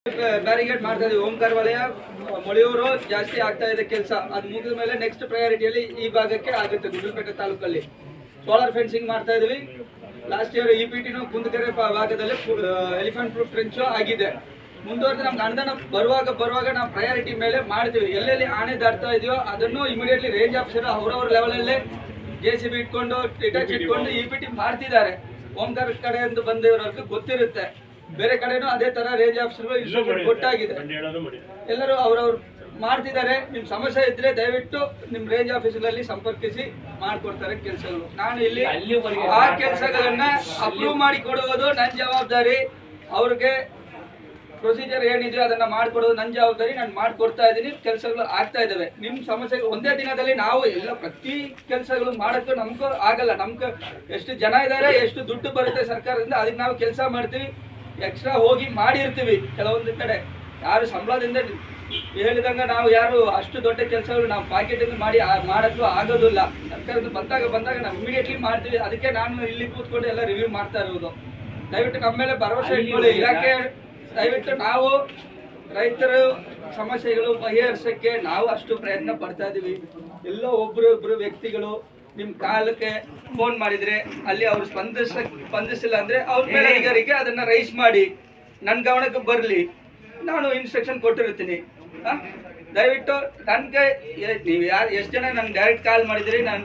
Barricade ಮಾಡ್ತಾ ಇದೀವಿ. ಓಂಕಾರ ವಲಯ ಮೊಳೆಯೂರು ಜಾಸ್ತಿ ಆಗ್ತಾ ಇದೆ ಕೆಲಸ. ಅದು ಮುಗಿದ ಮೇಲೆ ನೆಕ್ಸ್ಟ್ ಪ್ರಯಾರಿಟಿಯಲ್ಲಿ ಈ ಭಾಗಕ್ಕೆ ಆಗುತ್ತೆ. ಗುಂಡ್ಲುಪೇಟೆ ತಾಲೂಕಲ್ಲಿ ಸೋಲಾರ್ ಫೆನ್ಸಿಂಗ್ ಮಾಡ್ತಾ ಇದೀವಿ. ಲಾಸ್ಟ್ ಇಯರ್ ಇಪಿಟಿನೂ ಕುಂದಕೆರೆ ಭಾಗದಲ್ಲಿ ಎಲಿಫೆಂಟ್ ಪ್ರೂಫ್ ಟ್ರೆಂಚು ಆಗಿದೆ. ಮುಂದುವರೆದು ನಮ್ಗೆ ಅನುದಾನ ಬರುವಾಗ ನಾವು ಪ್ರಯಾರಿಟಿ ಮೇಲೆ ಮಾಡ್ತೀವಿ. ಎಲ್ಲೆಲ್ಲಿ ಆಣೆ ದಾಟ್ತಾ ಇದೆಯೋ ಅದನ್ನು ಇಮಿಡಿಯೇಟ್ಲಿ ರೇಂಜ್ ಆಫೀಸರ್ ಅವರವ್ರ ಲೆವೆಲಲ್ಲೇ JCB ಇಟ್ಕೊಂಡು ಟಿಟಾಚ್ ಇಟ್ಕೊಂಡು ಇಪಿಟಿ ಮಾಡ್ತಿದ್ದಾರೆ. ಓಂಕಾರ ಕಡೆಯಿಂದ ಬಂದಿರೋರ್ಗೆ ಗೊತ್ತಿರುತ್ತೆ. ಬೇರೆ ಕಡೆನೂ ಅದೇ ತರ ರೇಂಜ್ ಆಫೀಸರ್ಗಳು ಕೊಟ್ಟಾಗಿದೆ. ಎಲ್ಲರೂ ಅವ್ರವ್ರು ಮಾಡ್ತಿದ್ದಾರೆ. ನಿಮ್ ಸಮಸ್ಯೆ ಇದ್ರೆ ದಯವಿಟ್ಟು ನಿಮ್ ರೇಂಜ್ ಆಫೀಸಲ್ಲಿ ಸಂಪರ್ಕಿಸಿ ಮಾಡ್ಕೊಡ್ತಾರೆ ಕೆಲಸಗಳು. ನಾನು ಇಲ್ಲಿ ಆ ಕೆಲಸಗಳನ್ನ ಅಪ್ರೂವ್ ಮಾಡಿ ಕೊಡುವುದು ನನ್ನ ಜವಾಬ್ದಾರಿ. ಅವ್ರಿಗೆ ಪ್ರೊಸೀಜರ್ ಏನಿದೆಯೋ ಅದನ್ನ ಮಾಡ್ಕೊಡೋದು ನನ್ನ ಜವಾಬ್ದಾರಿ. ನಾನು ಮಾಡ್ಕೊಡ್ತಾ ಇದ್ದೀನಿ. ಕೆಲಸಗಳು ಆಗ್ತಾ ಇದಾವೆ. ನಿಮ್ ಸಮಸ್ಯೆಗಳು ಒಂದೇ ದಿನದಲ್ಲಿ ನಾವು ಎಲ್ಲ ಪ್ರತಿ ಕೆಲಸಗಳು ಮಾಡೋಕ್ಕೂ ನಮ್ಗೂ ಆಗಲ್ಲ. ನಮ್ಗೆ ಎಷ್ಟು ಜನ ಇದ್ದಾರೆ, ಎಷ್ಟು ದುಡ್ಡು ಬರುತ್ತೆ ಸರ್ಕಾರದಿಂದ, ಅದಕ್ಕೆ ನಾವು ಕೆಲಸ ಮಾಡ್ತೀವಿ. ಎಕ್ಸ್ಟ್ರಾ ಹೋಗಿ ಮಾಡಿರ್ತೀವಿ. ಕೆಲವೊಂದು ಕಡೆ ಯಾರು ಸಂಬಳದಿಂದ ಹೇಳಿದಂಗ ನಾವು ಯಾರು ಅಷ್ಟು ದೊಡ್ಡ ಕೆಲಸಗಳು ನಾವು ಪಾಕೆಟಿಂದ ಮಾಡೋಕ್ಕೂ ಆಗೋದಿಲ್ಲ. ಸರ್ಕಾರದಿಂದ ಬಂದಾಗ ನಾವು ಇಮಿಡಿಯೇಟ್ಲಿ ಮಾಡ್ತೀವಿ. ಅದಕ್ಕೆ ನಾನು ಇಲ್ಲಿ ಕೂತ್ಕೊಂಡು ಎಲ್ಲ ರಿವ್ಯೂ ಮಾಡ್ತಾ ಇರೋದು. ದಯವಿಟ್ಟು ನಮ್ಮ ಮೇಲೆ ಭರವಸೆ ಇಟ್ಕೊಳ್ಳಿ. ಇಲಾಖೆ ದಯವಿಟ್ಟು ನಾವು ರೈತರ ಸಮಸ್ಯೆಗಳು ಬಗೆಹರಿಸಕ್ಕೆ ನಾವು ಅಷ್ಟು ಪ್ರಯತ್ನ ಪಡ್ತಾ ಇದೀವಿ. ಎಲ್ಲೋ ಒಬ್ರು ವ್ಯಕ್ತಿಗಳು ನಿಮ್ ಕಾಲಕ್ಕೆ ಫೋನ್ ಮಾಡಿದ್ರೆ ಅಲ್ಲಿ ಅವ್ರು ಸ್ಪಂದಿಸಿಲ್ಲ ಅಂದ್ರೆ ಅವ್ರ ಮೇಲಧಿಕಾರಿಗೆ ಅದನ್ನ ರೈಸ್ ಮಾಡಿ ನನ್ನ ಗಮನಕ್ಕೆ ಬರಲಿ. ನಾನು ಇನ್ಸ್ಟ್ರಕ್ಷನ್ ಕೊಟ್ಟಿರ್ತೀನಿ. ದಯವಿಟ್ಟು ನನ್ಗೆ ನೀವು ಎಷ್ಟು ಜನ ನನ್ಗೆ ಡೈರೆಕ್ಟ್ ಕಾಲ್ ಮಾಡಿದ್ರಿ, ನಾನು